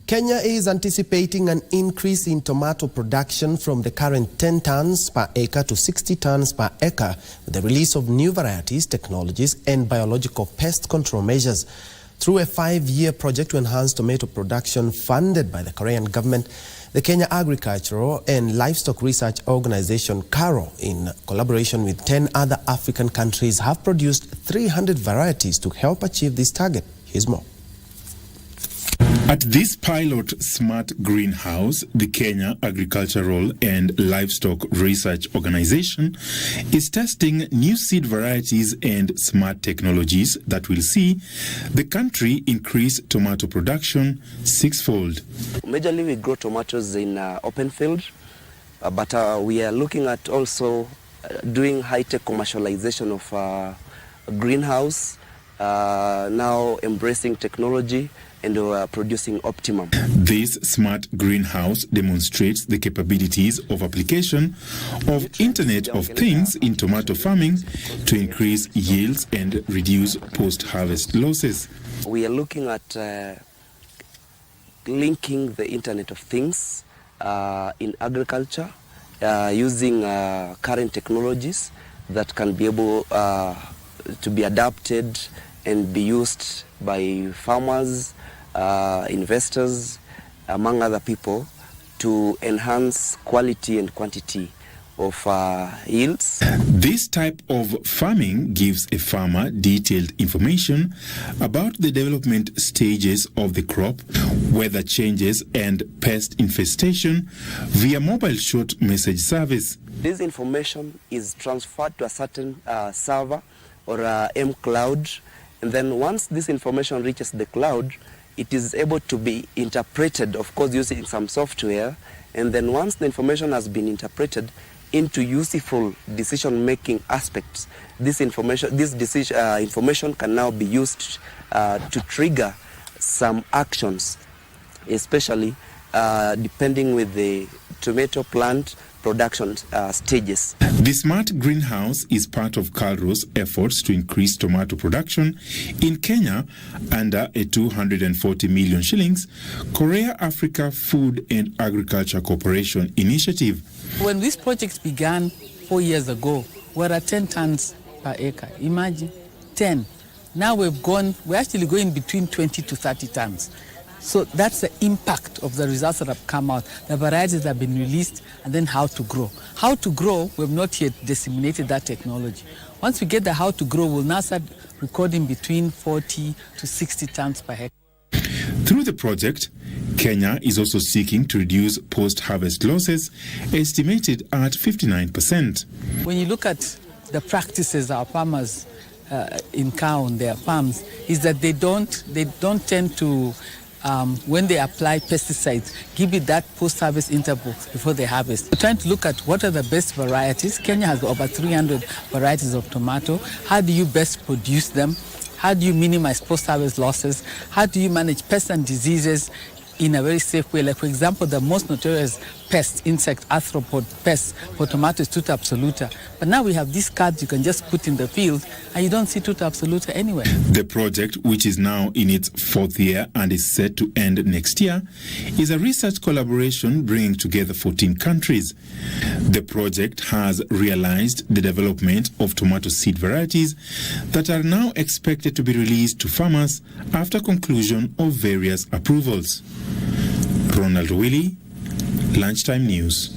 Kenya is anticipating an increase in tomato production from the current 10 tons per acre to 60 tons per acre with the release of new varieties, technologies, and biological pest control measures. Through a 5-year project to enhance tomato production funded by the Korean government, the Kenya Agricultural and Livestock Research Organization, KARO, in collaboration with 10 other African countries, have produced 300 varieties to help achieve this target. Here's more. At this pilot smart greenhouse, the Kenya Agricultural and Livestock Research Organization is testing new seed varieties and smart technologies that will see the country increase tomato production 6-fold. Majorly we grow tomatoes in open field, but we are looking at also doing high-tech commercialization of greenhouse, now embracing technology and producing optimum. This smart greenhouse demonstrates the capabilities of application of Internet of Things in tomato farming to increase yields and reduce post-harvest losses. We are looking at linking the Internet of Things in agriculture using current technologies that can be able to be adapted and be used by farmers, investors, among other people, to enhance quality and quantity of yields. This type of farming gives a farmer detailed information about the development stages of the crop, weather changes and pest infestation via mobile short message service. This information is transferred to a certain server or M-Cloud, and then once this information reaches the cloud, it is able to be interpreted, of course, using some software, and then once the information has been interpreted into useful decision-making aspects, this information can now be used to trigger some actions, especially depending with the tomato plant production stages. The smart greenhouse is part of KARO's efforts to increase tomato production in Kenya under a 240 million shillings Korea Africa Food and Agriculture Corporation initiative. When this project began 4 years ago, we were at 10 tons per acre. Imagine, 10. Now we're actually going between 20 to 30 tons. So that's the impact of the results that have come out. The varieties have been released, and then how to grow. How to grow, we've not yet disseminated that technology. Once we get the how to grow, we'll now start recording between 40 to 60 tons per hectare. Through the project, Kenya is also seeking to reduce post-harvest losses, estimated at 59%. When you look at the practices our farmers on their farms, is that they don't tend to when they apply pesticides, give it that post-harvest interval before they harvest. We're trying to look at what are the best varieties. Kenya has over 300 varieties of tomato. How do you best produce them? How do you minimize post-harvest losses? How do you manage pests and diseases in a very safe way? Like, for example, the most notorious pest, insect, arthropod pest for tomato is Tuta absoluta. But now we have these cards you can just put in the field and you don't see Tuta absoluta anywhere. The project, which is now in its 4th year and is set to end next year, is a research collaboration bringing together 14 countries. The project has realized the development of tomato seed varieties that are now expected to be released to farmers after conclusion of various approvals. Ronald Willie, Lunchtime News.